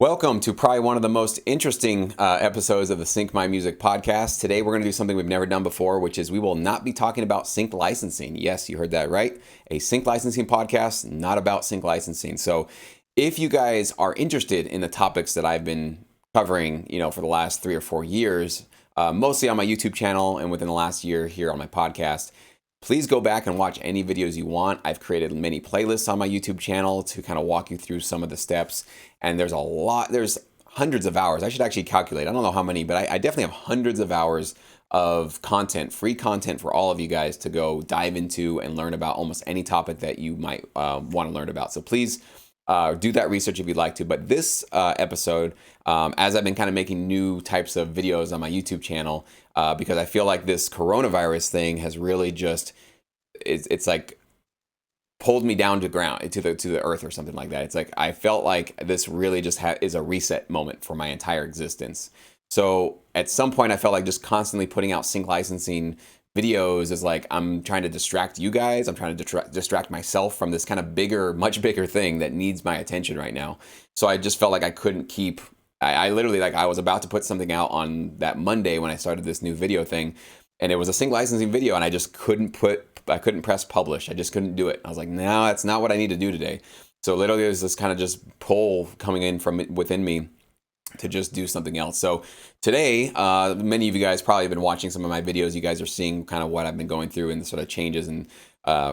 Welcome to probably one of the most interesting episodes of the Sync My Music podcast. Today, we're going to do something we've never done before, which is we will not be talking about sync licensing. Yes, you heard that right. A sync licensing podcast, not about sync licensing. So, if you guys are interested in the topics that I've been covering, for the last 3 or 4 years, mostly on my YouTube channel and within the last year here on my podcast, please go back and watch any videos you want. I've created many playlists on my YouTube channel to kind of walk you through some of the steps. And there's hundreds of hours. I should actually calculate. I don't know how many, but I definitely have hundreds of hours of content, free content for all of you guys to go dive into and learn about almost any topic that you might want to learn about. So please do that research if you'd like to. But this episode, as I've been kind of making new types of videos on my YouTube channel, because I feel like this coronavirus thing has really just, it's like pulled me down to ground, to the earth or something like that. It's like I felt like this really just is a reset moment for my entire existence. So at some point I felt like just constantly putting out sync licensing videos is like I'm trying to distract you guys. I'm trying to distract myself from this kind of bigger, much bigger thing that needs my attention right now. So I just felt like I couldn't keep. I literally, like, I was about to put something out on that Monday when I started this new video thing, and it was a sync licensing video, and I just couldn't press publish. I just couldn't do it. I was like, no, that's not what I need to do today. So literally there's this kind of just pull coming in from within me to just do something else. So today, many of you guys probably have been watching some of my videos. You guys are seeing kind of what I've been going through and the sort of changes and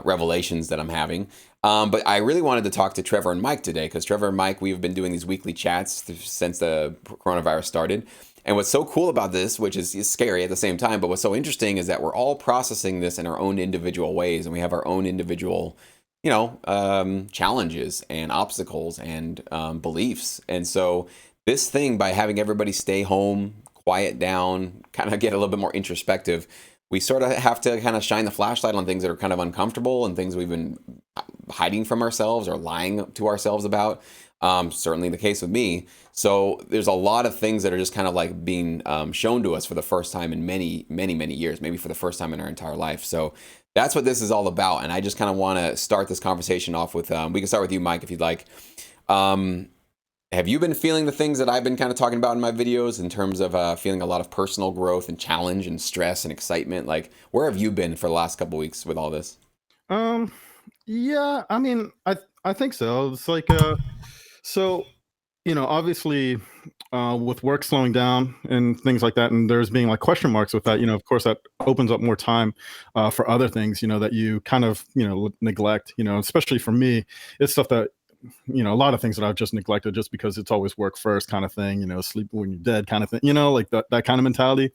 revelations that I'm having. But I really wanted to talk to Trevor and Mike today, because Trevor and Mike, we've been doing these weekly chats since the coronavirus started. And what's so cool about this, which is scary at the same time, but what's so interesting is that we're all processing this in our own individual ways, and we have our own individual, challenges and obstacles and beliefs. And so this thing, by having everybody stay home, quiet down, kind of get a little bit more introspective, we sort of have to kind of shine the flashlight on things that are kind of uncomfortable and things we've been hiding from ourselves or lying to ourselves about. Certainly the case with me. So there's a lot of things that are just kind of like being shown to us for the first time in many, many, many years, maybe for the first time in our entire life. So that's what this is all about. And I just kind of want to start this conversation off with, we can start with you, Mike, if you'd like. Have you been feeling the things that I've been kind of talking about in my videos in terms of feeling a lot of personal growth and challenge and stress and excitement? Like, where have you been for the last couple of weeks with all this? Um, yeah, I mean, I think so. It's like so obviously, with work slowing down and things like that, and there's being like question marks with that. Of course, that opens up more time for other things. That you kind of neglect. Especially for me, it's stuff that a lot of things that I've just neglected just because it's always work first kind of thing. Sleep when you're dead kind of thing. Like that kind of mentality,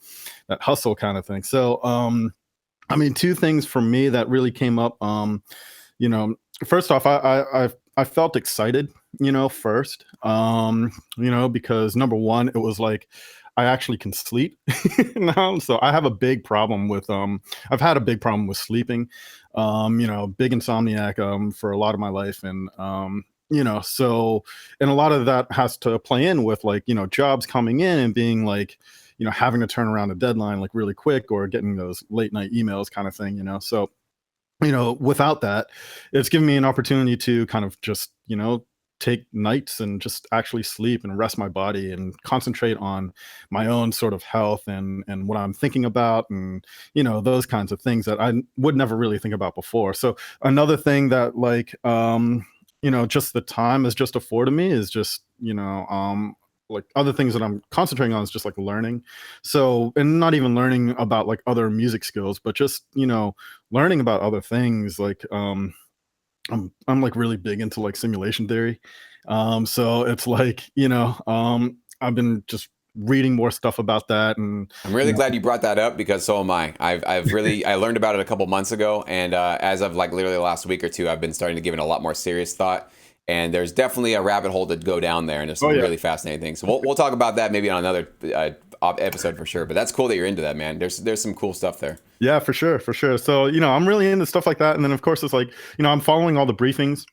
that hustle kind of thing. So, I mean, two things for me that really came up. You know, First off, I felt excited, first, because number one, it was like I actually can sleep now. So I have a big problem with I've had a big problem with sleeping. Big insomniac for a lot of my life, and so and a lot of that has to play in with like jobs coming in and being like having to turn around a deadline like really quick, or getting those late night emails kind of thing. So without that, it's given me an opportunity to kind of just, take nights and just actually sleep and rest my body and concentrate on my own sort of health and what I'm thinking about, and those kinds of things that I would never really think about before. So another thing that like just the time has just afforded me is just like other things that I'm concentrating on is just like learning. So, and not even learning about like other music skills, but just, learning about other things. Like, I'm like really big into like simulation theory. So it's like, I've been just reading more stuff about that. And, I'm really glad you brought that up, because so am I. I've really I learned about it a couple months ago, and as of like literally the last week or two, I've been starting to give it a lot more serious thought. And there's definitely a rabbit hole to go down there, and there's some oh yeah. really fascinating things. So we'll talk about that maybe on another episode for sure. But that's cool that you're into that, man. There's some cool stuff there. Yeah, for sure, for sure. So, I'm really into stuff like that. And then of course it's like, I'm following all the briefings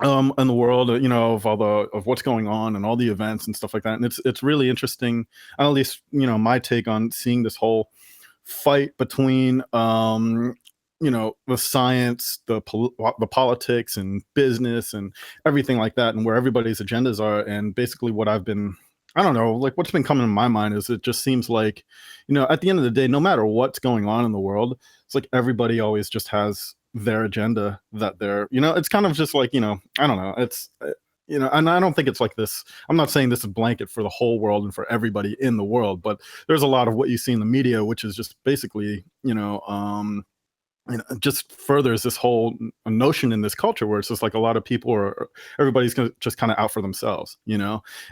in the world, of all the of what's going on and all the events and stuff like that. And it's really interesting, at least, my take on seeing this whole fight between the science, the politics and business and everything like that, and where everybody's agendas are. And basically, what I've been, I don't know, like what's been coming to my mind is it just seems like, at the end of the day, no matter what's going on in the world, it's like everybody always just has their agenda that it's kind of just like, I don't know, it's. And I don't think it's like this. I'm not saying this is blanket for the whole world and for everybody in the world, but there's a lot of what you see in the media, which is just basically, just furthers this whole notion in this culture where it's just like a lot of people everybody's just kind of out for themselves.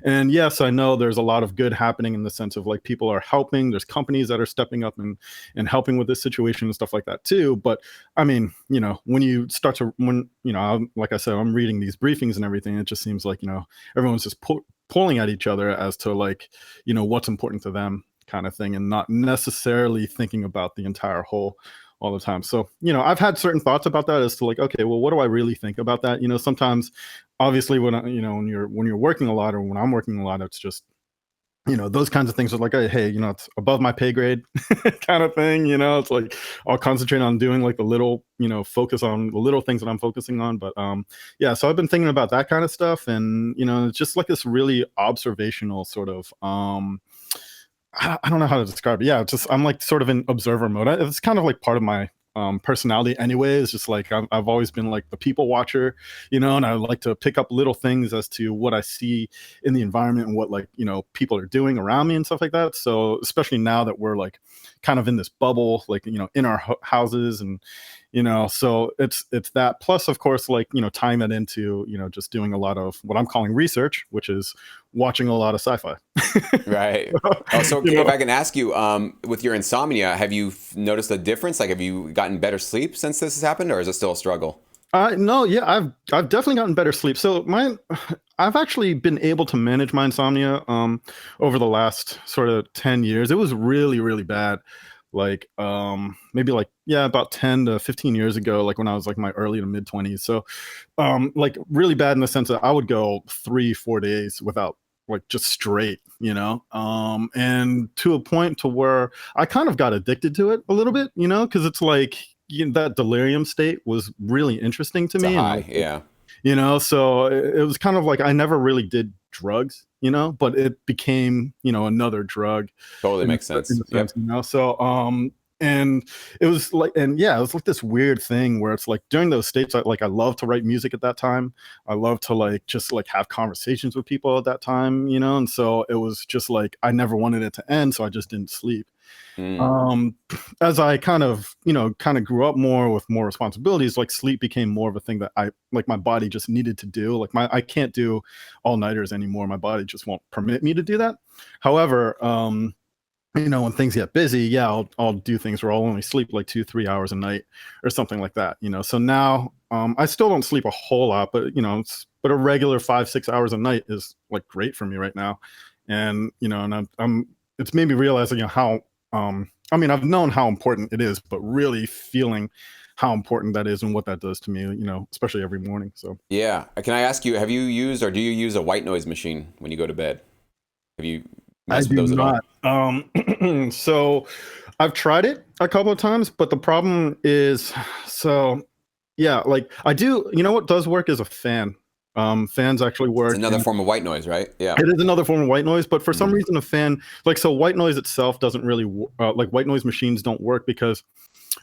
And yes, I know there's a lot of good happening in the sense of like people are helping. There's companies that are stepping up and helping with this situation and stuff like that too. But I mean, when you start to, like I said, I'm reading these briefings and everything. It just seems like, everyone's just pulling at each other as to like, what's important to them kind of thing, and not necessarily thinking about the entire whole all the time. So, I've had certain thoughts about that as to like, okay, well, what do I really think about that? Sometimes obviously when when you're working a lot, or when I'm working a lot, it's just, those kinds of things are like, hey, it's above my pay grade kind of thing. It's like I'll concentrate on doing like the little, focus on the little things that I'm focusing on. But yeah, so I've been thinking about that kind of stuff. And, it's just like this really observational sort of I don't know how to describe it. Yeah, it's just I'm like sort of in observer mode. It's kind of like part of my personality anyway. It's just like I've always been like the people watcher, and I like to pick up little things as to what I see in the environment and what like people are doing around me and stuff like that. So especially now that we're like kind of in this bubble, like in our houses, and so it's that, plus of course like tying that into just doing a lot of what I'm calling research, which is watching a lot of sci-fi. Right. Oh, so if I can ask you, with your insomnia, have you noticed a difference? Like, have you gotten better sleep since this has happened, or is it still a struggle? No, yeah, I've definitely gotten better sleep. So I've actually been able to manage my insomnia over the last sort of 10 years. It was really, really bad. Like maybe like, yeah, about 10 to 15 years ago, like when I was like my early to mid 20s. So like really bad in the sense that I would go 3, 4 days without like just straight, and to a point to where I kind of got addicted to it a little bit, because it's like that delirium state was really interesting to It's a me. And high, yeah. so it was kind of like I never really did drugs, but it became, another drug Totally in makes sense. a sense, Yep. so and it was like, and yeah, it was like this weird thing where it's like during those states, I love to write music at that time. I love to like just like have conversations with people at that time, and so it was just like I never wanted it to end, so I just didn't sleep. Mm. um as I kind of grew up more with more responsibilities, like sleep became more of a thing that I like my body just needed to do. Like I can't do all-nighters anymore. My body just won't permit me to do that. However, when things get busy, yeah, I'll do things where I'll only sleep like 2, 3 hours a night or something like that. So now I still don't sleep a whole lot, but but a regular 5, 6 hours a night is like great for me right now. And and I'm it's made me realize how I mean, I've known how important it is, but really feeling how important that is and what that does to me, especially every morning. So Yeah. Can I ask you, have you used or do you use a white noise machine when you go to bed? Have you I messed with do those at all? not. So I've tried it a couple of times, but the problem is, so yeah, like I do. You know what does work is a fan. Fans actually It's work, another and form of white noise, right? Yeah. it is another form of white noise. But for some Hmm. reason, a fan, like, so white noise itself doesn't really like white noise machines don't work because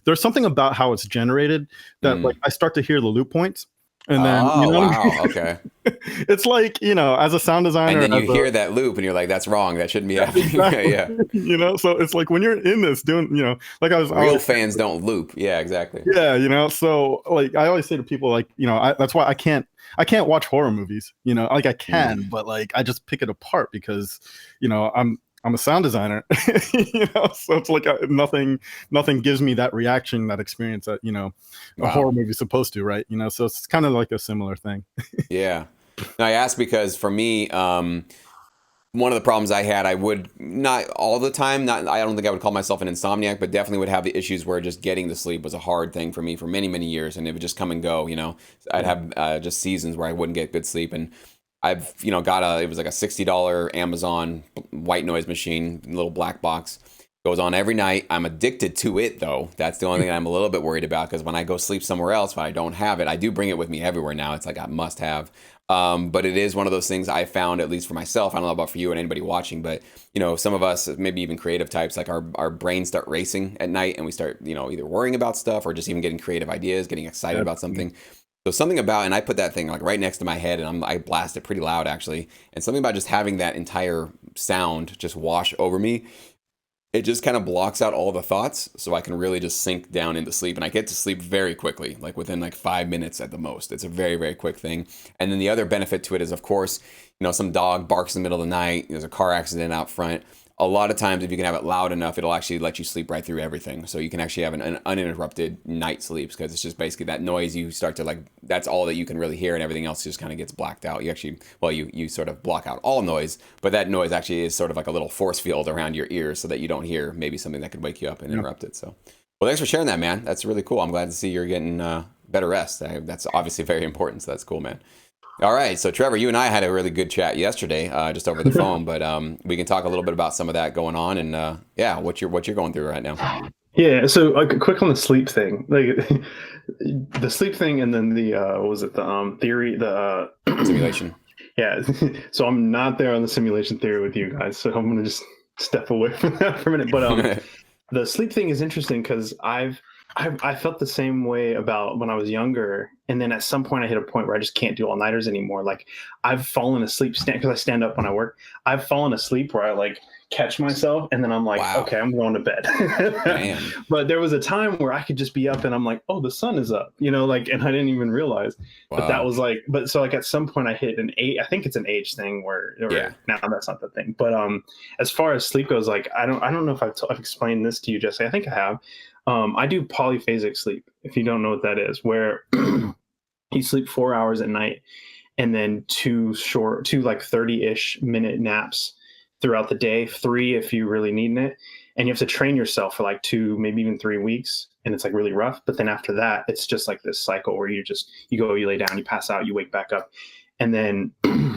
there's something about how it's generated that like Mm. I start to hear the loop points, and then Oh, wow. Okay. it's like as a sound And designer, then as you a hear that loop and you're like, that's wrong. That shouldn't be yeah, happening. exactly. Yeah. So it's like when you're in this doing, like I Real always fans don't loop. Yeah, exactly. yeah, so like I always say to people, like, that's why I can't watch horror movies, like I can, Mm. but like I just pick it apart because, I'm a sound designer, so it's like nothing gives me that reaction, that experience that, a Wow. horror movie is supposed to, right? So it's kind of like a similar thing. Yeah. Now I asked because for me, one of the problems I had, I would not all the time, not I don't think I would call myself an insomniac, but definitely would have the issues where just getting to sleep was a hard thing for me for many, many years, and it would just come and go. I'd Yeah. have just seasons where I wouldn't get good sleep, and I've got it was like a $60 Amazon white noise machine, little black box, Goes on every night. I'm addicted to it though. That's the only thing I'm a little bit worried about because when I go sleep somewhere else, if I don't have it, I do bring it with me everywhere now. It's like I must have. But it is one of those things I found, at least for myself. I don't know about for you and anybody watching, but some of us, maybe even creative types, like our brains start racing at night and we start, either worrying about stuff or just even getting creative ideas, getting excited about Absolutely. something. So something about, and I put that thing like right next to my head and I blast it pretty loud actually. And something about just having that entire sound just wash over me, it just kind of blocks out all the thoughts so I can really just sink down into sleep, and I get to sleep very quickly, like within like 5 minutes at the most. It's a very, very quick thing. And then the other benefit to it is, of course, some dog barks in the middle of the night, there's a car accident out front. A lot of times if you can have it loud enough, it'll actually let you sleep right through everything, so you can actually have an uninterrupted night sleeps, because it's just basically that noise. You start to like, that's all that you can really hear, and everything else just kind of gets blacked out. You actually, well, you sort of block out all noise, but that noise actually is sort of like a little force field around your ears so that you don't hear maybe something that could wake you up and Yeah. interrupt it. So well, thanks for sharing that, man. That's really cool. I'm glad to see you're getting better rest. That's obviously very important, so that's cool, man. All right, so Trevor, you and I had a really good chat yesterday, just over the phone, but we can talk a little bit about some of that going on, and yeah, what you're going through right now. Yeah, so quick on the sleep thing, like the sleep thing, and then the what was it, the theory, the Simulation. yeah. So I'm not there on the simulation theory with you guys, so I'm gonna just step away from that for a minute. But the sleep thing is interesting because I felt the same way about when I was younger, and then at some point I hit a point where I just can't do all nighters anymore. Like I've fallen asleep because I stand up when I work. I've fallen asleep where I like catch myself, and then I'm like, Wow. okay, I'm going to bed. Man. But there was a time where I could just be up, and I'm like, oh, the sun is up, like, and I didn't even realize. But that Wow. was like, but so like at some point I hit an age. I think it's an age thing where Yeah. now that's not the thing. But as far as sleep goes, like I don't know if I've explained this to you, Jesse. I think I have. I do polyphasic sleep, if you don't know what that is, where you sleep 4 hours at night and then two like 30-ish minute naps throughout the day, three if you really need it. And you have to train yourself for like 2, maybe even 3 weeks. And it's like really rough. But then after that, it's just like this cycle where you lay down, you pass out, you wake back up. And then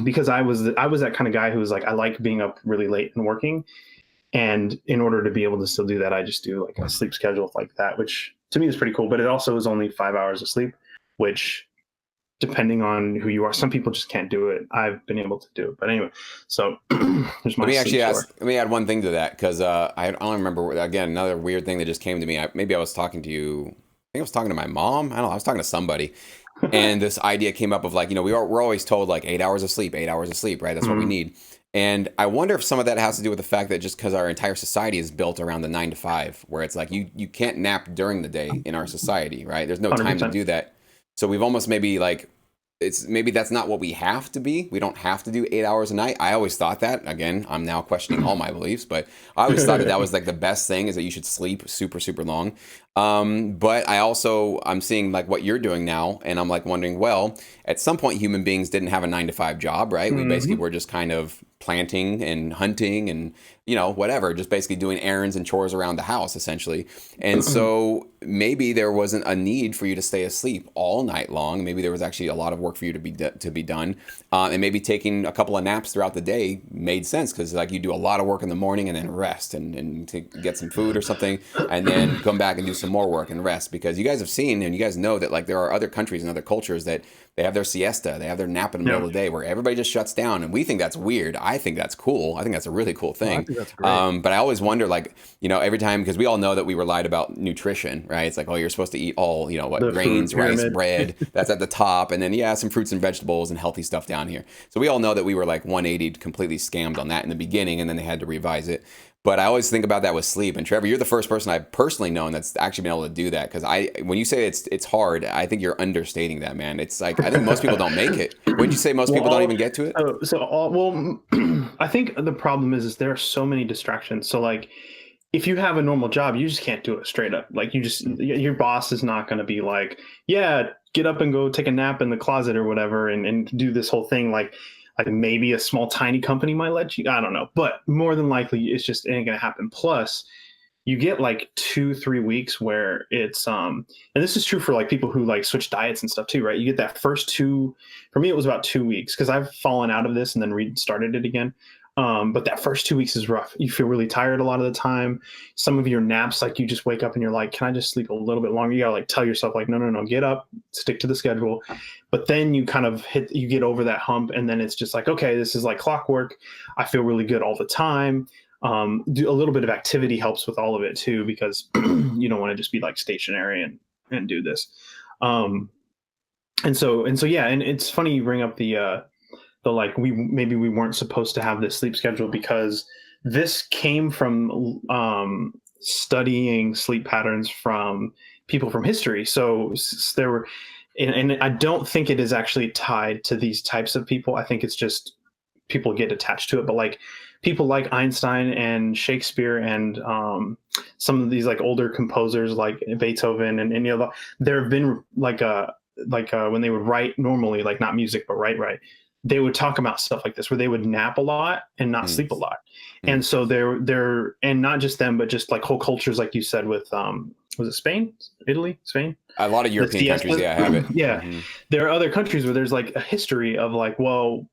because I was that kind of guy who was like, I like being up really late and working. And in order to be able to still do that, I just do like a sleep schedule like that, which to me is pretty cool. But it also is only 5 hours of sleep, which depending on who you are, some people just can't do it. I've been able to do it. But anyway, so there's my Let me sleep actually story. let me add one thing to that, because I don't remember, again, another weird thing that just came to me. Maybe I was talking to you. I think I was talking to my mom. I don't know. I was talking to somebody, and this idea came up of like, we're always told like 8 hours of sleep, 8 hours of sleep, right? That's what we Mhm. need. And I wonder if some of that has to do with the fact that just because our entire society is built around the 9 to 5, where it's like you can't nap during the day in our society, right? There's no time to 100%. do that. So we've almost maybe like, it's maybe that's not what we have to be. We don't have to do 8 hours a night. I always thought that. Again, I'm now questioning all my beliefs, but I always thought that that was like the best thing, is that you should sleep super, super long. But I'm seeing like what you're doing now, and I'm like wondering, well, at some point human beings didn't have a 9 to 5 job, right? We basically Mhm. were just kind of planting and hunting and whatever, just basically doing errands and chores around the house essentially. And so maybe there wasn't a need for you to stay asleep all night long. Maybe there was actually a lot of work for you to be done, and maybe taking a couple of naps throughout the day made sense, because like you do a lot of work in the morning and then rest and to get some food or something, and then come back and do some more work and rest, because you guys have seen and you guys know that like there are other countries and other cultures that they have their siesta, they have their nap in the middle Yeah. of the day, where everybody just shuts down, and we think that's weird. I think that's cool. I think that's a really cool Oh, I thing. think that's great. But I always wonder, like, every time, because we all know that we were lied about nutrition, right? It's like, oh, you're supposed to eat all, what, The food grains, rice, pyramid. bread, that's at the top, and then yeah, some fruits and vegetables and healthy stuff down here. So we all know that we were like 180 completely scammed on that in the beginning, and then they had to revise it. But I always think about that with sleep. And Trevor, you're the first person I've personally known that's actually been able to do that. Because when you say it's hard, I think you're understating that, man. It's like, I think most people don't make it. Wouldn't you say most Well, people don't even get to it? I think the problem is there are so many distractions. So like, if you have a normal job, you just can't do it straight up. Like your boss is not going to be like, yeah, get up and go take a nap in the closet or whatever, and do this whole thing. Like maybe a small tiny company might let you. I don't know, but more than likely, it ain't going to happen. Plus, you get like 2 3 weeks where it's and this is true for like people who like switch diets and stuff too, right? You get that first two. For me it was about 2 weeks, because I've fallen out of this and then restarted it again. But that first 2 weeks is rough. You feel really tired a lot of the time. Some of your naps, like you just wake up and you're like, can I just sleep a little bit longer? You gotta like tell yourself like, no, get up, stick to the schedule. But then you kind of you get over that hump, and then it's just like, okay, this is like clockwork. I feel really good all the time. Do a little bit of activity helps with all of it too, because you don't want to just be like stationary and do this. And so yeah, and it's funny you bring up the like we weren't supposed to have this sleep schedule, because this came from studying sleep patterns from people from history. So there were, and I don't think it is actually tied to these types of people. I think it's just people get attached to it. But like people like Einstein and Shakespeare and some of these like older composers like Beethoven and you know, there have been like when they would write normally, like not music but write, they would talk about stuff like this where they would nap a lot and not sleep a lot. And so they're and not just them, but just like whole cultures, like you said, with was it Spain, Italy, Spain, a lot of European countries, yeah, have it. Yeah. There are other countries where there's like a history of like, well,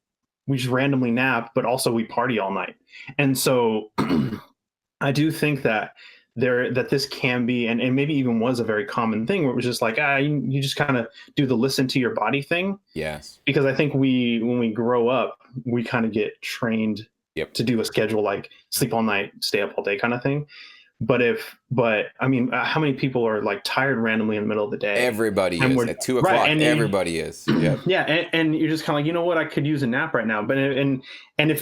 we just randomly nap, but also we party all night. And so I do think that this can be, and maybe even was a very common thing, where it was just like, you just kind of do the listen to your body thing. Yes. Because I think when we grow up, we kind of get trained to do a schedule, like sleep all night, stay up all day kind of thing. But I mean, how many people are like tired randomly in the middle of the day? Everybody is at 2 o'clock. Right, everybody is. Yep. Yeah. And you're just kind of like, you know what, I could use a nap right now. But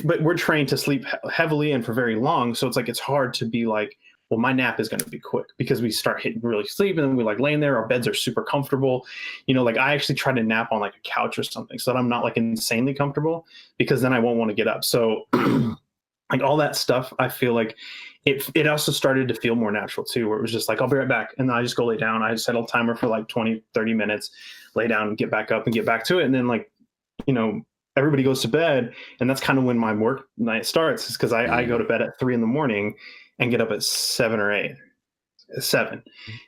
but we're trained to sleep heavily and for very long. So it's like, it's hard to be like, well, my nap is going to be quick, because we start hitting really sleep and then we like laying there. Our beds are super comfortable. You know, like I actually try to nap on like a couch or something so that I'm not like insanely comfortable, because then I won't want to get up. So like all that stuff, I feel like it also started to feel more natural too, where it was just like, I'll be right back. And then I just go lay down. I set a timer for like 20, 30 minutes, lay down and get back up and get back to it. And then like, you know, everybody goes to bed. And that's kind of when my work night starts, is because I go to bed at 3 a.m. and get up at 7 or 8. 7.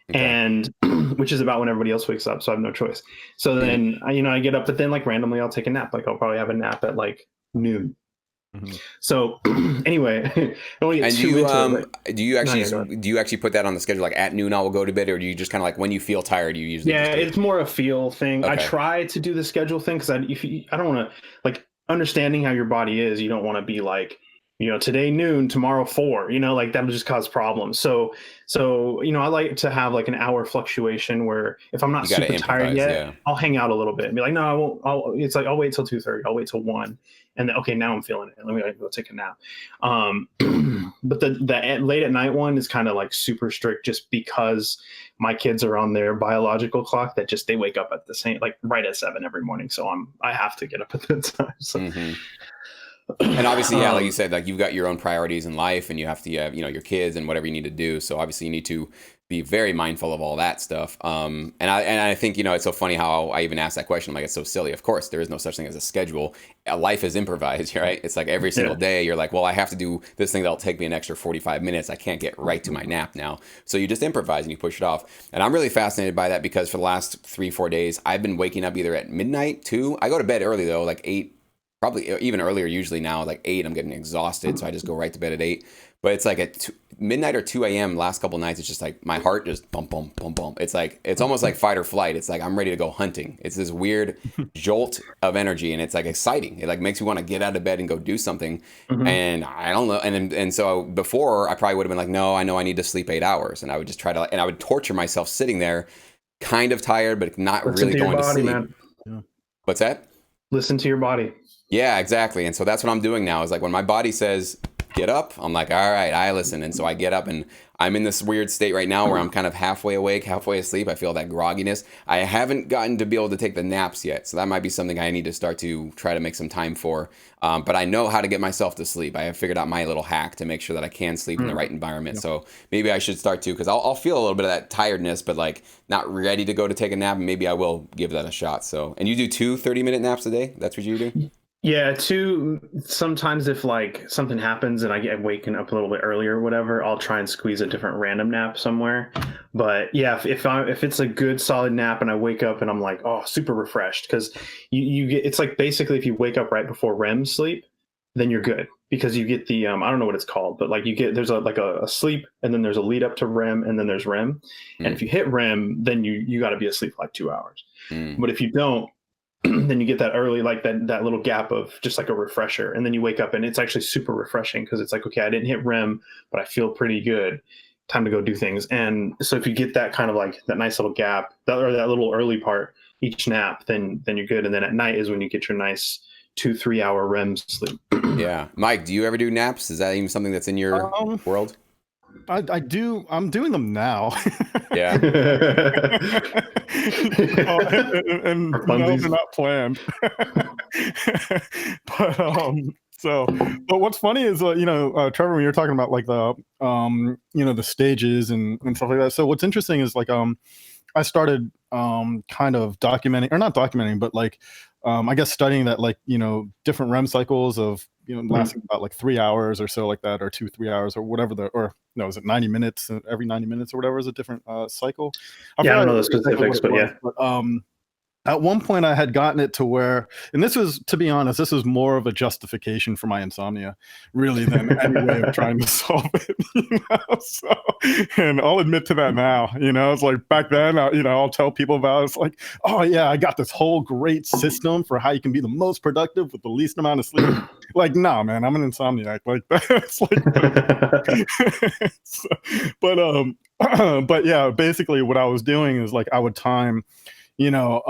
Okay. And which is about when everybody else wakes up. So I have no choice. So then, I get up, but then like randomly I'll take a nap. Like I'll probably have a nap at like noon. So anyway, do you actually put that on the schedule, like at noon I will go to bed, or do you just kind of like when you feel tired you usually? Yeah, it's more a feel thing. Okay. I try to do the schedule thing because I don't want to, like, understanding how your body is. You don't want to be like, today noon, tomorrow 4, like that'll just cause problems. So, I like to have like an hour fluctuation where if I'm not super tired yet, I'll hang out a little bit and be like, no, I won't. It's like, I'll wait till 2:30. I'll wait till 1. And then, okay, now I'm feeling it. Let me go take a nap. But the late at night one is kind of like super strict, just because my kids are on their biological clock that they wake up at the same, like right at 7 every morning. So I have to get up at that time. So. And obviously, yeah, like you said, like you've got your own priorities in life, and you have to, your kids and whatever you need to do. So obviously, you need to be very mindful of all that stuff. And I think it's so funny how I even asked that question. I'm like, it's so silly. Of course, there is no such thing as a schedule. Life is improvised, right? It's like every single day, you're like, well, I have to do this thing that'll take me an extra 45 minutes. I can't get right to my nap now. So you just improvise and you push it off. And I'm really fascinated by that, because for the last 3-4 days, I've been waking up either at midnight, 2. I go to bed early though, like 8. Probably even earlier, usually now, like 8, I'm getting exhausted, so I just go right to bed at 8. But it's like at midnight or 2 a.m. last couple nights, it's just like my heart just bump, bump, bump, bump. It's like, it's almost like fight or flight. It's like I'm ready to go hunting. It's this weird jolt of energy, and it's like exciting. It like makes me want to get out of bed and go do something. And I don't know. And so before, I probably would have been like, no, I know I need to sleep 8 hours. And I would just try to, and I would torture myself sitting there, kind of tired, but not really going to sleep. Man. Yeah. What's that? Listen to your body. Yeah, exactly. And so that's what I'm doing now, is like when my body says, get up, I'm like, all right, I listen. And so I get up, and I'm in this weird state right now where I'm kind of halfway awake, halfway asleep. I feel that grogginess. I haven't gotten to be able to take the naps yet. So that might be something I need to start to try to make some time for. But I know how to get myself to sleep. I have figured out my little hack to make sure that I can sleep in the right environment. Yep. So maybe I should start to, because I'll feel a little bit of that tiredness, but like not ready to go to take a nap. And maybe I will give that a shot. So, and you do 2 30-minute naps a day? That's what you do? Yeah, 2. Sometimes if like something happens and I get waken up a little bit earlier or whatever, I'll try and squeeze a different random nap somewhere. But yeah, if it's a good solid nap and I wake up and I'm like, oh, super refreshed, because you get, it's like basically if you wake up right before REM sleep, then you're good, because you get the I don't know what it's called, but like you get, there's a sleep, and then there's a lead up to REM, and then there's REM. And if Mm, you hit REM, then you got to be asleep for like 2 hours. mm. But if you don't, then you get that early, like that little gap of just like a refresher, and then you wake up and it's actually super refreshing, because it's like, okay, I didn't hit REM, but I feel pretty good. Time to go do things. And so if you get that kind of like that nice little gap, or that little early part each nap, then you're good. And then at night is when you get your nice 2-3 hour REM sleep. Yeah. Mike, do you ever do naps? Is that even something that's in your Um, world? I do. I'm doing them now. Yeah. And For no, funsies. they're not planned. But so, but what's funny is, Trevor, when you're talking about like the the stages and stuff like that. So what's interesting is like I started kind of documenting, or not documenting, but like I guess studying that, like, different REM cycles of, lasting about like 3 hours or so, like that, or 2-3 hours, or whatever or no, is it 90 minutes? Every 90 minutes or whatever is a different cycle. I Yeah, I don't forgot know the exactly what specifics, it but was, yeah. but at one point I had gotten it to where, and this was, to be honest, this was more of a justification for my insomnia, really, than any way of trying to solve it. So, and I'll admit to that now. It's like back then, I'll tell people about it. It's like, oh yeah, I got this whole great system for how you can be the most productive with the least amount of sleep. Like, nah, man, I'm an insomniac. Like that's like, so, but yeah, basically what I was doing is like I would time, you know,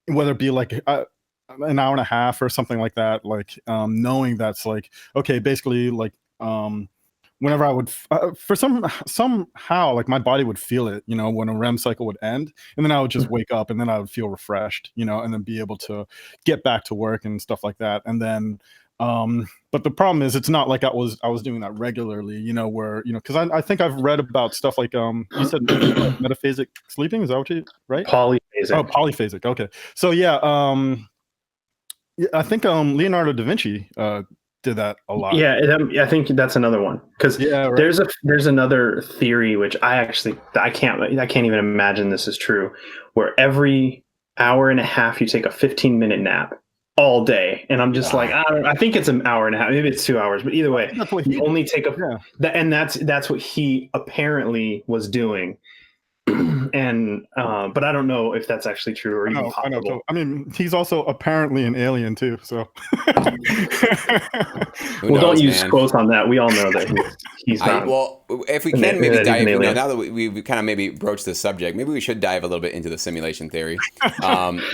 whether it be like an hour and a half or something like that, like knowing that's like, okay, basically like whenever I would for somehow, like my body would feel it, when a REM cycle would end, and then I would just wake up, and then I would feel refreshed, and then be able to get back to work and stuff like that. And then but the problem is, it's not like I was doing that regularly, where, because I think I've read about stuff like you said metaphasic sleeping, is that what you right? Oh, Polyphasic. polyphasic. Okay. So yeah, yeah, I think Leonardo da Vinci did that a lot. Yeah, I think that's another one, because Yeah, right. there's another theory, which I can't even imagine this is true, where every hour and a half you take a 15-minute nap all day. And I'm just like, Wow. I think it's an hour and a half, maybe it's 2 hours, but either I way, think that's what he you did. only take Yeah. and that's what he apparently was doing. And but I don't know if that's actually true or even I know. possible. I mean, he's also apparently an alien too. So, Who Well, don't knows, use man? quotes on that. We all know that he's not. Well, if we can maybe That he's an dive, alien. now that we kind of maybe broached the subject, maybe we should dive a little bit into the simulation theory.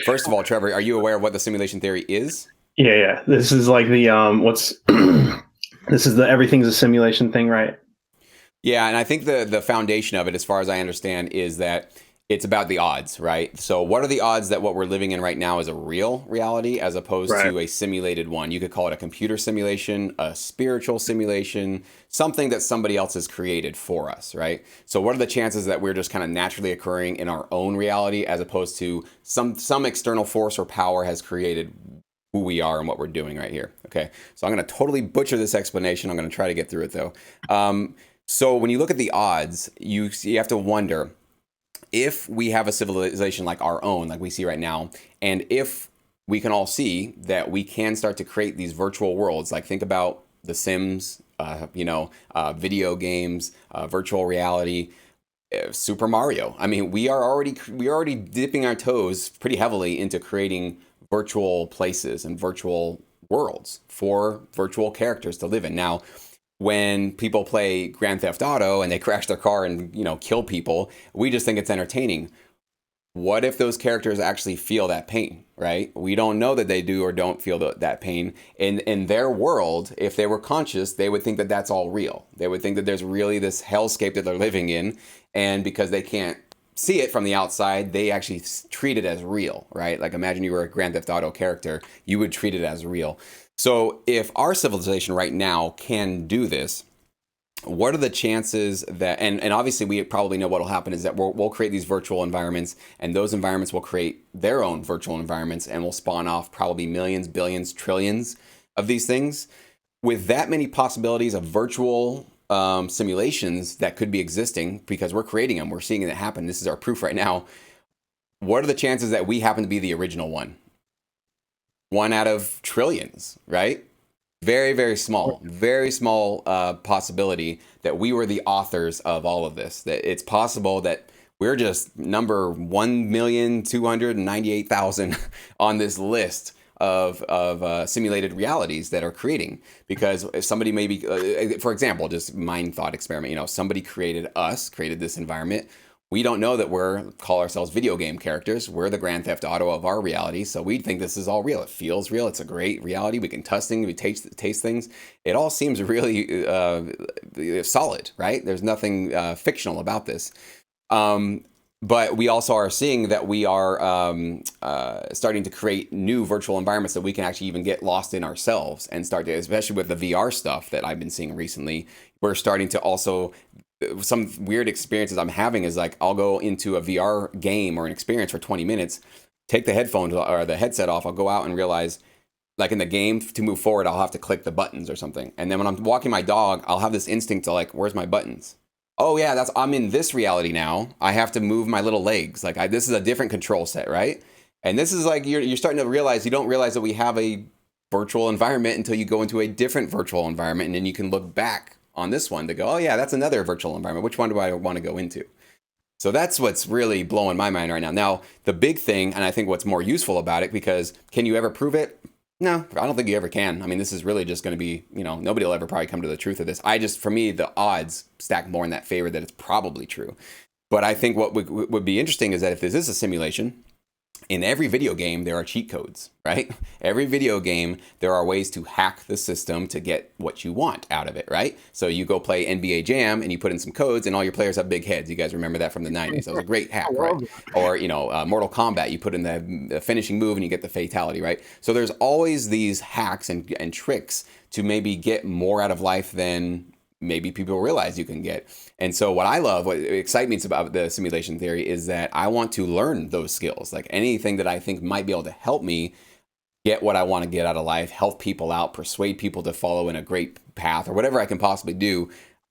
First of all, Trevor, are you aware of what the simulation theory is? Yeah. This is like the what's this is the everything's a simulation thing, right? Yeah, and I think the foundation of it, as far as I understand, is that it's about the odds, right? So what are the odds that what we're living in right now is a real reality as opposed Right. to a simulated one? You could call it a computer simulation, a spiritual simulation, something that somebody else has created for us, right? So what are the chances that we're just kind of naturally occurring in our own reality as opposed to some external force or power has created who we are and what we're doing right here? Okay, so I'm going to totally butcher this explanation. I'm going to try to get through it though. So when you look at the odds, you have to wonder, if we have a civilization like our own, like we see right now, and if we can all see that we can start to create these virtual worlds, like think about The Sims, video games, virtual reality, Super Mario. I mean, we are already dipping our toes pretty heavily into creating virtual places and virtual worlds for virtual characters to live in. Now, when people play Grand Theft Auto and they crash their car and kill people, we just think it's entertaining. What if those characters actually feel that pain, right? We don't know that they do or don't feel that pain. In their world, if they were conscious, they would think that that's all real. They would think that there's really this hellscape that they're living in, and because they can't see it from the outside, they actually treat it as real, right? Like imagine you were a Grand Theft Auto character, you would treat it as real. So if our civilization right now can do this, what are the chances that, and obviously we probably know what will happen is that we'll create these virtual environments, and those environments will create their own virtual environments and will spawn off probably millions, billions, trillions of these things. With that many possibilities of virtual simulations that could be existing, because we're creating them, we're seeing it happen, this is our proof right now, what are the chances that we happen to be the original one? One out of trillions, right? Very, very small possibility that we were the authors of all of this. That it's possible that we're just number 1,298,000 on this list of simulated realities that are creating. Because if somebody maybe, for example, just mind thought experiment, somebody created this environment. We don't know that call ourselves video game characters. We're the Grand Theft Auto of our reality, so we think this is all real. It feels real. It's a great reality. We can touch things. We taste things. It all seems really solid, right? There's nothing fictional about this. But we also are seeing that we are starting to create new virtual environments that we can actually even get lost in ourselves and start to, especially with the VR stuff that I've been seeing recently, we're starting to also, some weird experiences I'm having is like, I'll go into a VR game or an experience for 20 minutes, take the headphones or the headset off, I'll go out and realize, like in the game, to move forward, I'll have to click the buttons or something. And then when I'm walking my dog, I'll have this instinct to like, where's my buttons? Oh yeah, I'm in this reality now. I have to move my little legs. Like this is a different control set, right? And this is like you're starting to realize, you don't realize that we have a virtual environment until you go into a different virtual environment, and then you can look back on this one to go, oh yeah, that's another virtual environment. Which one do I want to go into? So that's what's really blowing my mind right now. Now, the big thing, and I think what's more useful about it, because can you ever prove it? No, I don't think you ever can. I mean, this is really just going to be, nobody will ever probably come to the truth of this. For me, the odds stack more in that favor that it's probably true. But I think what would be interesting is that if this is a simulation, in every video game, there are cheat codes, right? Every video game, there are ways to hack the system to get what you want out of it, right? So you go play NBA Jam and you put in some codes and all your players have big heads. You guys remember that from the 90s. That was a great hack, right? Or, Mortal Kombat, you put in the finishing move and you get the fatality, right? So there's always these hacks and tricks to maybe get more out of life than maybe people realize you can get. And so what excites me about the simulation theory is that I want to learn those skills, like anything that I think might be able to help me get what I want to get out of life, help people out, persuade people to follow in a great path, or whatever I can possibly do.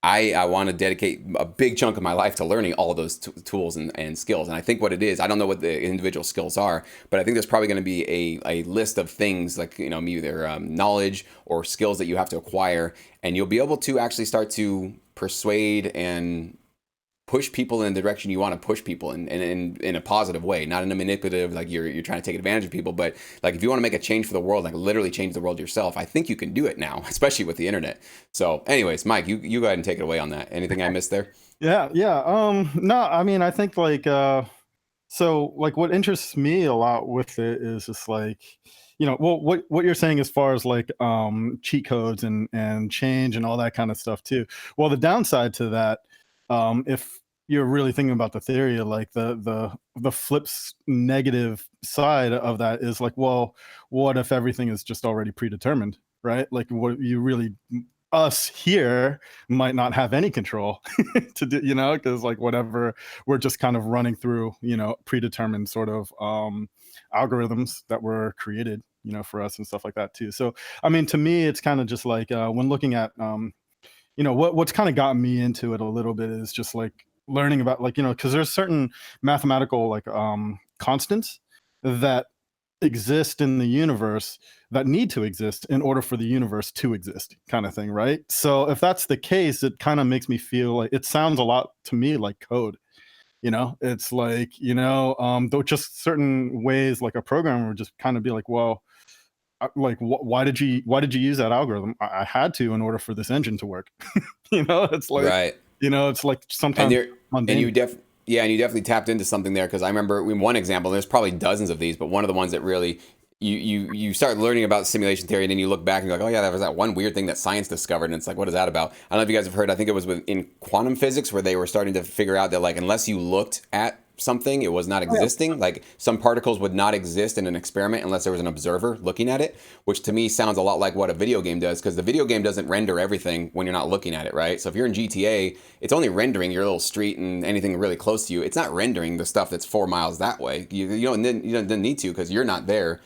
I want to dedicate a big chunk of my life to learning all of those tools and skills. And I think what it is, I don't know what the individual skills are, but I think there's probably going to be a list of things like, either knowledge or skills that you have to acquire. And you'll be able to actually start to persuade and push people in the direction you want to push people in a positive way, not in a manipulative, like you're trying to take advantage of people, but like if you want to make a change for the world, like literally change the world yourself, I think you can do it now, especially with the internet. So anyways, Mike, you go ahead and take it away on that. Anything I missed there? Yeah. No, I mean, I think so like what interests me a lot with it is just like, well, what you're saying as far as like cheat codes and change and all that kind of stuff too. Well, the downside to that, if you're really thinking about the theory, like the flip's negative side of that is like, well, what if everything is just already predetermined, right? Like what you really, us here might not have any control to do, because like whatever, we're just kind of running through, predetermined sort of algorithms that were created, for us and stuff like that too. So, I mean, to me, it's kind of just like when looking at, what's kind of gotten me into it a little bit is just like learning about like, because there's certain mathematical like constants that exist in the universe that need to exist in order for the universe to exist, kind of thing, right? So if that's the case, it kind of makes me feel like it sounds a lot to me like code. It's like, though just certain ways like a programmer would just kind of be like, well, like why did you use that algorithm? I had to in order for this engine to work. It's like, right. It's like sometimes and you definitely tapped into something there, because I remember one example, there's probably dozens of these, but one of the ones that really you start learning about simulation theory, and then you look back and you're like, oh yeah, that was that one weird thing that science discovered, and it's like, what is that about? I don't know if you guys have heard, I think it was in quantum physics, where they were starting to figure out that like unless you looked at something, it was not existing. Like some particles would not exist in an experiment unless there was an observer looking at it, which to me sounds a lot like what a video game does, because the video game doesn't render everything when you're not looking at it, right? So if you're in GTA, it's only rendering your little street and anything really close to you. It's not rendering the stuff that's 4 miles that way. You don't need to, because you're not there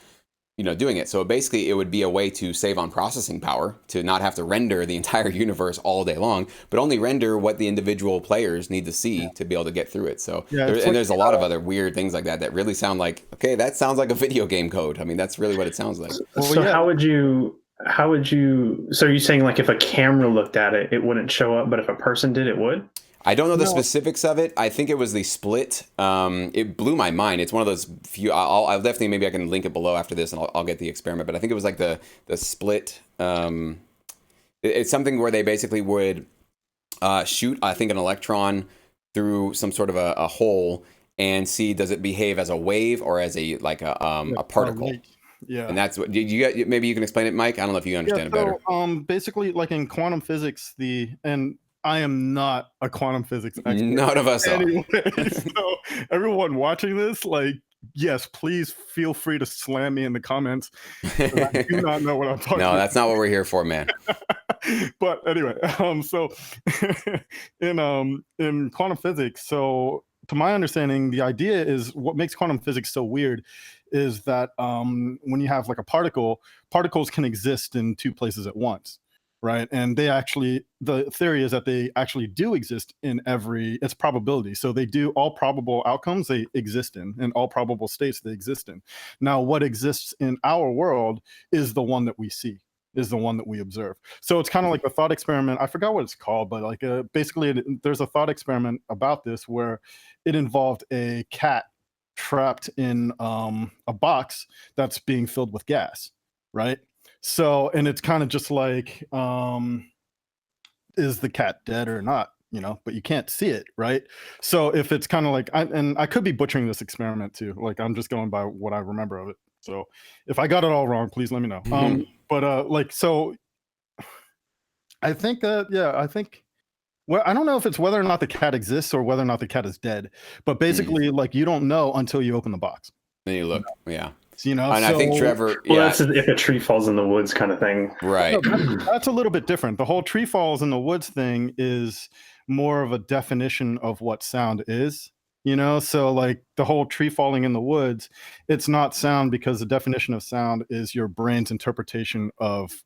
doing it. So basically it would be a way to save on processing power, to not have to render the entire universe all day long, but only render what the individual players need to see to be able to get through it. So there's a lot of other weird things like that really sound like, okay, that sounds like a video game code. I mean, that's really what it sounds like. So how would you How would you? So are you saying like if a camera looked at it, it wouldn't show up, but if a person did, it would? I don't know the No. specifics of it. I think it was the split. It blew my mind. It's one of those few. I'll definitely, maybe I can link it below after this, and I'll get the experiment. But I think it was like the split. It's something where they basically would shoot, I think, an electron through some sort of a hole and see, does it behave as a wave or as a like a particle. Right. Yeah. And that's what did you get. Maybe you can explain it, Mike. I don't know if you understand it better. Basically, like in quantum physics, and I am not a quantum physics expert None of us are. anyway. So everyone watching this, like, yes, please feel free to slam me in the comments. I do not know what I'm talking No, about. that's not what we're here for, man. But anyway, so in quantum physics, so to my understanding, the idea is what makes quantum physics so weird is that when you have like a particle, particles can exist in two places at once, right? And the theory is that they actually do exist in it's probability. So they do, all probable outcomes they exist in, and all probable states they exist in. Now, what exists in our world is the one that we see, is the one that we observe. So it's kind of like a thought experiment. I forgot what it's called, but like basically there's a thought experiment about this where it involved a cat trapped in a box that's being filled with gas, right? So, and it's kind of just like, is the cat dead or not? But you can't see it, right? So if it's kind of like, and I could be butchering this experiment too. Like I'm just going by what I remember of it. So if I got it all wrong, please let me know. But like, so I think that, yeah, I think, well, I don't know if it's whether or not the cat exists or whether or not the cat is dead, but basically, like, you don't know until you open the box. Then you look, yeah. And I think Trevor, Well, yeah, that's if a tree falls in the woods kind of thing. right. That's a little bit different. The whole tree falls in the woods thing is more of a definition of what sound is. So like the whole tree falling in the woods, it's not sound because the definition of sound is your brain's interpretation of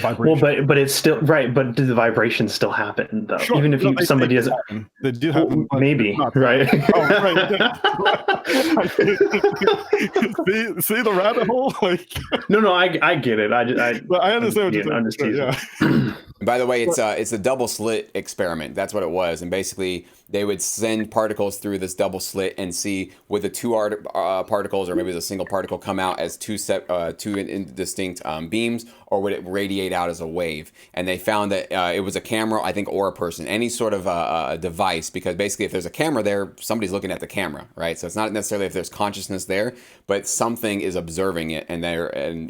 vibration. Well, but it's still right. But do the vibrations still happen though? Sure. Even if somebody doesn't, they do happen. maybe right. Oh, right. see the rabbit hole? Like, no, I get it. I understand what you're saying. Yeah. By the way, it's a double slit experiment. That's what it was, and basically they would send particles through this double slit and see would the two particles, or maybe the single particle, come out as two distinct beams, or would it radiate out as a wave? And they found that it was a camera, I think, or a person, any sort of a device, because basically if there's a camera there, somebody's looking at the camera, right? So it's not necessarily if there's consciousness there, but something is observing it, and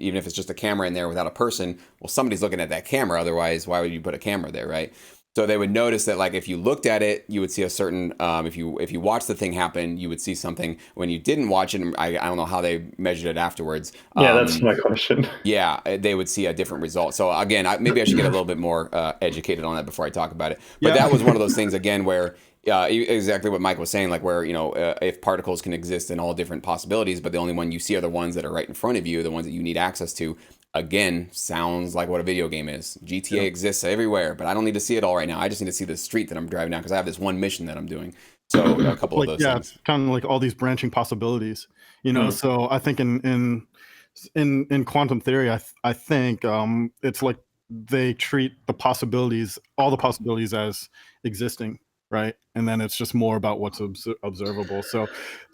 even if it's just a camera in there without a person, well, somebody's looking at that camera. Otherwise, why would you put a camera there, right? So they would notice that, like, if you looked at it, you would see a certain. If you watched the thing happen, you would see something. When you didn't watch it, I don't know how they measured it afterwards. Yeah, that's my question. Yeah, they would see a different result. So again, maybe I should get a little bit more educated on that before I talk about it. But that was one of those things again where. Exactly what Mike was saying, like where, if particles can exist in all different possibilities, but the only one you see are the ones that are right in front of you, the ones that you need access to. Again, sounds like what a video game is. GTA exists everywhere, but I don't need to see it all right now. I just need to see the street that I'm driving down because I have this one mission that I'm doing. So a couple of those things. It's kind of like all these branching possibilities, So I think in quantum theory, I think it's like they treat all the possibilities as existing. Right, and then it's just more about what's observable. So,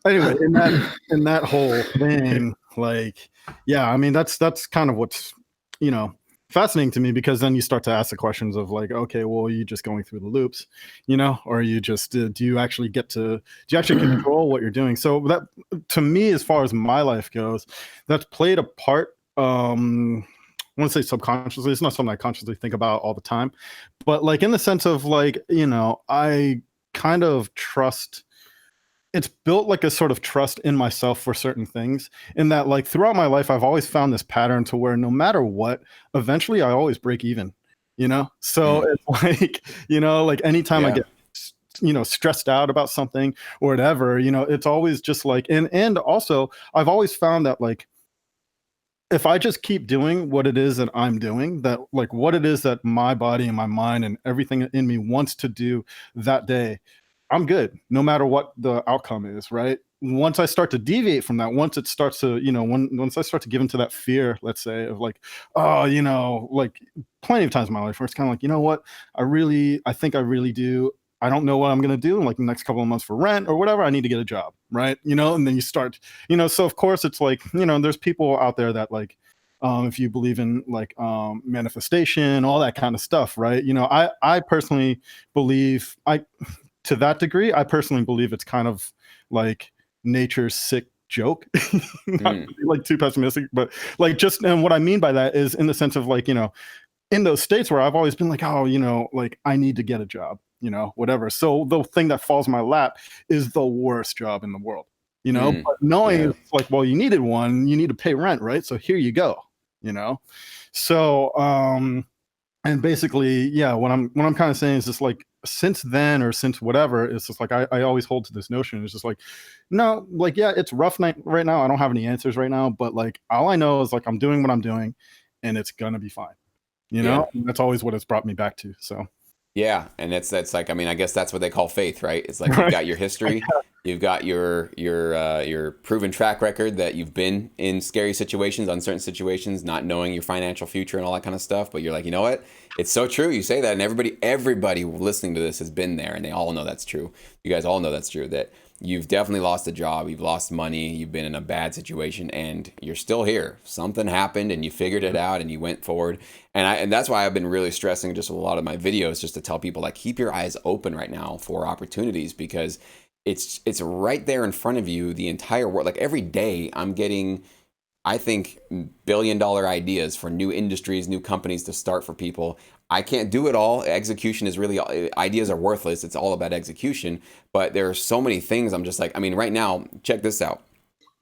anyway, in that whole thing, like, yeah, I mean, that's kind of what's fascinating to me, because then you start to ask the questions of like, okay, well, are you just going through the loops, or are you just do you actually control what you're doing? So that, to me, as far as my life goes, that's played a part. I want to say subconsciously. It's not something I consciously think about all the time, but like in the sense of like, I kind of trust. It's built like a sort of trust in myself for certain things, in that like throughout my life, I've always found this pattern to where no matter what, eventually I always break even, So it's like, like anytime I get, stressed out about something or whatever, it's always just like, and also I've always found that like, if I just keep doing what it is that I'm doing, that like what it is that my body and my mind and everything in me wants to do that day, I'm good, no matter what the outcome is, right? once I start to deviate from that, once it starts to, once I start to give into that fear, let's say, of like, oh, like plenty of times in my life where it's kind of like, you know what, I think I really do. I don't know what I'm going to do in like the next couple of months for rent or whatever. I need to get a job. Right. And then you start, so of course it's like, there's people out there that like, if you believe in like manifestation, all that kind of stuff. Right. I personally believe to that degree, I personally believe it's kind of like nature's sick joke. Not to be like too pessimistic, but like just, and what I mean by that is in the sense of like, in those states where I've always been like, oh, like I need to get a job, whatever. So the thing that falls in my lap is the worst job in the world, but knowing it's like, well, you needed one, you need to pay rent, right? So here you go, So and basically, yeah, what I'm kind of saying is just like since then or since whatever, it's just like I always hold to this notion. It's just like, no, like, yeah, it's rough night right now. I don't have any answers right now, but like all I know is like I'm doing what I'm doing and it's gonna be fine. And that's always what it's brought me back to. So yeah, and that's like, I mean, I guess that's what they call faith, right? It's like you've got your history, you've got your proven track record that you've been in scary situations, uncertain situations, not knowing your financial future and all that kind of stuff. But you're like, you know what? It's so true. You say that, and everybody listening to this has been there, and they all know that's true. You guys all know that's true. That you've definitely lost a job, you've lost money, you've been in a bad situation, and you're still here. Something happened, and you figured it out, and you went forward. And that's why I've been really stressing just a lot of my videos, just to tell people like keep your eyes open right now for opportunities, because it's right there in front of you, the entire world. Like every day I'm getting, I think, billion-dollar ideas for new industries, new companies to start for people. I can't do it all. Execution is really, ideas are worthless. It's all about execution. But there are so many things I'm just like, I mean, right now, check this out.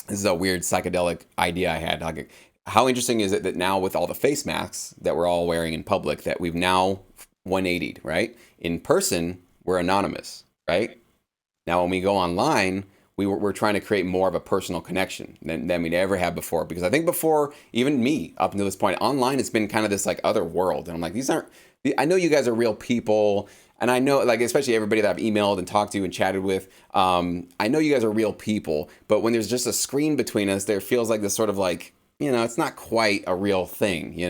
This is a weird psychedelic idea I had. Like, how interesting is it that now with all the face masks that we're all wearing in public, that we've now 180'd, right? In person, we're anonymous, right? Now, when we go online, we're trying to create more of a personal connection than we'd ever have before. Because I think before, even me, up until this point, online it's been kind of this like other world. And I'm like, I know you guys are real people. And I know, like, especially everybody that I've emailed and talked to and chatted with, I know you guys are real people. But when there's just a screen between us, there feels like this sort of like, it's not quite a real thing,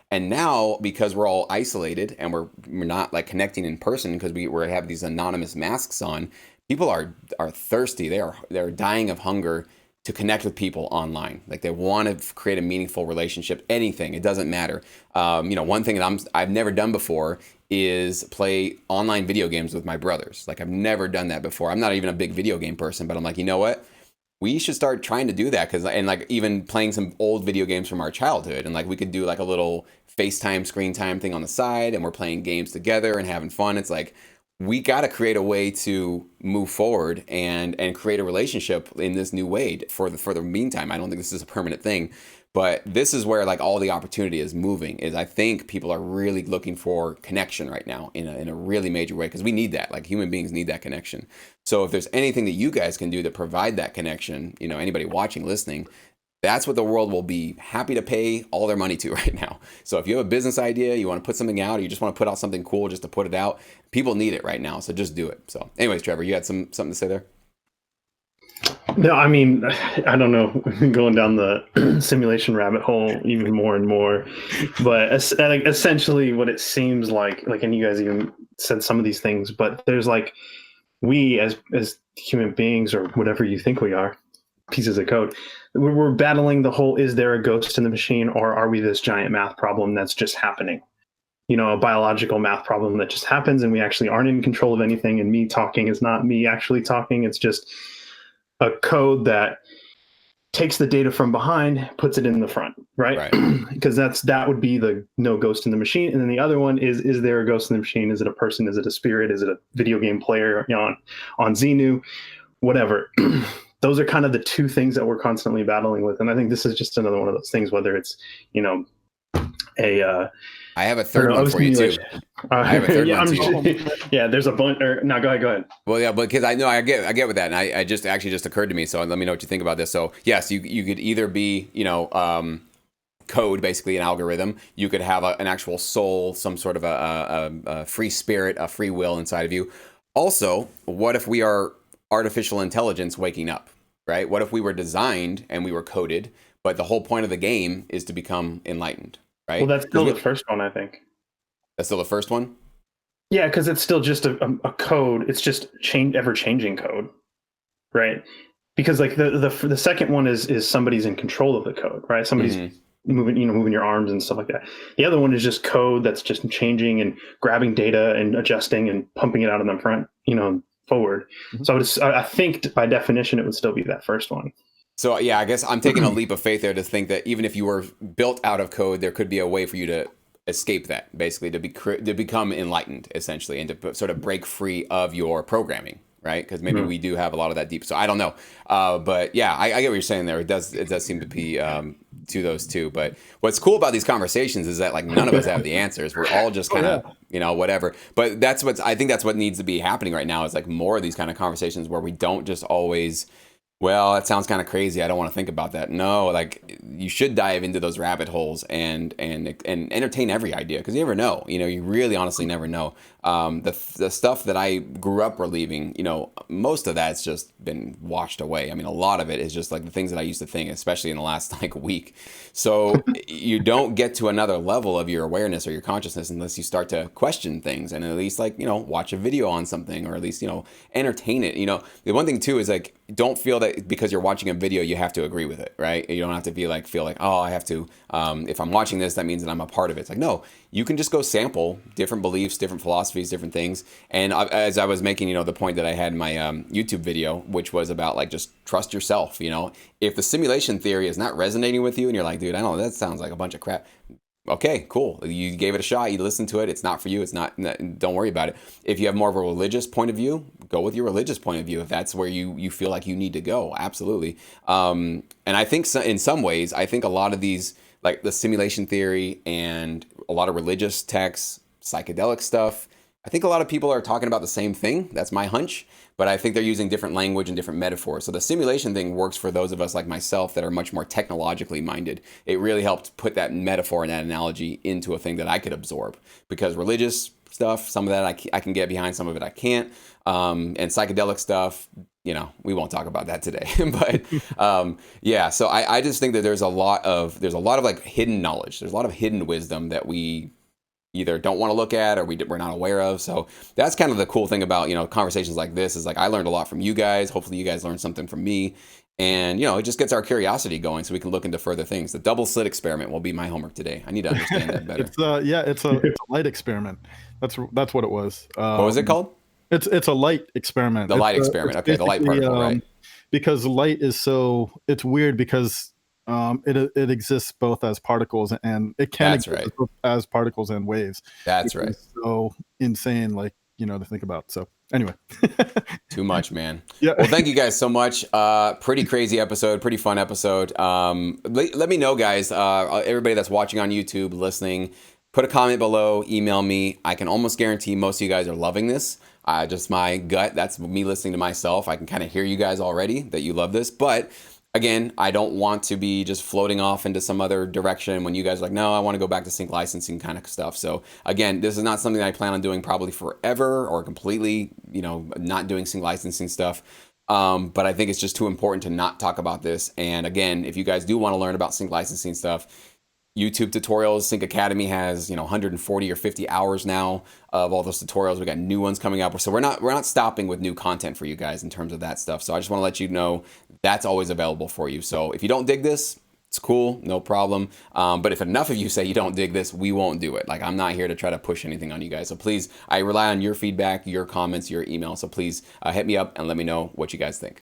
And now, because we're all isolated and we're not like connecting in person because we have these anonymous masks on, people are thirsty. They're dying of hunger to connect with people online. Like they want to create a meaningful relationship. Anything, it doesn't matter. One thing that I've never done before is play online video games with my brothers. Like I've never done that before. I'm not even a big video game person, but I'm like, you know what? We should start trying to do that, and like even playing some old video games from our childhood, and like we could do like a little FaceTime screen time thing on the side, and we're playing games together and having fun. It's like we got to create a way to move forward and create a relationship in this new way for the meantime. I don't think this is a permanent thing, but this is where like all the opportunity is moving. Is I think people are really looking for connection right now in a really major way, because we need that. Like human beings need that connection. So if there's anything that you guys can do to provide that connection, anybody watching, listening, that's what the world will be happy to pay all their money to right now. So if you have a business idea, you want to put something out, or you just want to put out something cool just to put it out, people need it right now. So just do it. So anyways, Trevor, you had something to say there? No, I mean, I don't know, going down the simulation rabbit hole even more and more, but essentially what it seems like, and you guys even said some of these things, but there's like, we as human beings, or whatever you think we are, pieces of code, we're battling the whole, is there a ghost in the machine, or are we this giant math problem that's just happening? A biological math problem that just happens, and we actually aren't in control of anything, and me talking is not me actually talking, it's just a code that takes the data from behind, puts it in the front, right? Because that would be the no ghost in the machine. And then the other one is there a ghost in the machine? Is it a person? Is it a spirit? Is it a video game player on Xenu? Whatever. Those are kind of the two things that we're constantly battling with. And I think this is just another one of those things, whether it's, I have a third one for you too. I have a third one too. Yeah, there's a bunch. No, go ahead. Well, yeah, because I know I get with that, and I just occurred to me. So let me know what you think about this. So yes, you could either be code, basically an algorithm. You could have an actual soul, some sort of a free spirit, a free will inside of you. Also, what if we are artificial intelligence waking up? right? What if we were designed and we were coded, but the whole point of the game is to become enlightened, right? Well, that's still the first one, I think. That's still the first one? Yeah, because it's still just a code. It's just ever changing code, right? Because like the second one is somebody's in control of the code, right? Somebody's moving your arms and stuff like that. The other one is just code that's just changing and grabbing data and adjusting and pumping it out in the front, forward. So I think by definition it would still be that first one. So yeah, I guess I'm taking a leap of faith there to think that even if you were built out of code, there could be a way for you to escape that, basically to become enlightened, essentially, and to sort of break free of your programming, right? Because maybe we do have a lot of that deep. So I don't know, but yeah, I get what you're saying there. It does seem to be to those two. But what's cool about these conversations is that like none of us have the answers. We're all just kind of whatever. But I think that's what needs to be happening right now is like more of these kind of conversations where we don't just always, well, that sounds kind of crazy, I don't want to think about that. No, like you should dive into those rabbit holes and entertain every idea, because you never know. You really honestly never know. The stuff that I grew up believing, most of that's just been washed away. I mean, a lot of it is just like the things that I used to think, especially in the last like week. So you don't get to another level of your awareness or your consciousness unless you start to question things and at least like, watch a video on something, or at least, entertain it. The one thing too is like, don't feel that because you're watching a video you have to agree with it, right? You don't have to feel like, oh, I have to, if I'm watching this, that means that I'm a part of it. It's like, no, you can just go sample different beliefs, different philosophies, different things. And as I was making, the point that I had in my YouTube video, which was about like, just trust yourself. If the simulation theory is not resonating with you and you're like, dude, I don't know, that sounds like a bunch of crap. Okay, cool. You gave it a shot. You listened to it. It's not for you. It's not. Don't worry about it. If you have more of a religious point of view, go with your religious point of view. If that's where you feel like you need to go, absolutely. And I think in some ways, I think a lot of these, like the simulation theory and a lot of religious texts, psychedelic stuff, I think a lot of people are talking about the same thing. That's my hunch. But I think they're using different language and different metaphors. So the simulation thing works for those of us like myself that are much more technologically minded. It really helped put that metaphor and that analogy into a thing that I could absorb. Because religious stuff, some of that I can get behind, some of it I can't. And psychedelic stuff, we won't talk about that today. But yeah, so I just think that there's a lot of like hidden knowledge. There's a lot of hidden wisdom that we either don't want to look at or we're not aware of. So that's kind of the cool thing about, conversations like this is like I learned a lot from you guys. Hopefully you guys learned something from me. And, it just gets our curiosity going so we can look into further things. The double slit experiment will be my homework today. I need to understand that better. It's a light experiment. That's what it was. What was it called? It's a light experiment. The light experiment. Okay, the light particle, right. Because light is it's weird because it exists both as particles and it can exist both as particles and waves. That's right. So insane, like, to think about. So anyway. Too much, man. Yeah. Well, thank you guys so much. Pretty crazy episode, pretty fun episode. Let me know, guys, everybody that's watching on YouTube, listening, put a comment below, email me. I can almost guarantee most of you guys are loving this. Just my gut, that's me listening to myself. I can kind of hear you guys already that you love this, but again, I don't want to be just floating off into some other direction when you guys are like, no, I want to go back to sync licensing kind of stuff. So again, this is not something that I plan on doing probably forever or completely, not doing sync licensing stuff. But I think it's just too important to not talk about this. And again, if you guys do want to learn about sync licensing stuff, YouTube tutorials, Sync Academy has 140 or 50 hours now of all those tutorials. We got new ones coming up, so we're not stopping with new content for you guys in terms of that stuff. So I just want to let you know that's always available for you. So if you don't dig this, it's cool, no problem. But if enough of you say you don't dig this, we won't do it. Like, I'm not here to try to push anything on you guys. So please, I rely on your feedback, your comments, your email. So please hit me up and let me know what you guys think.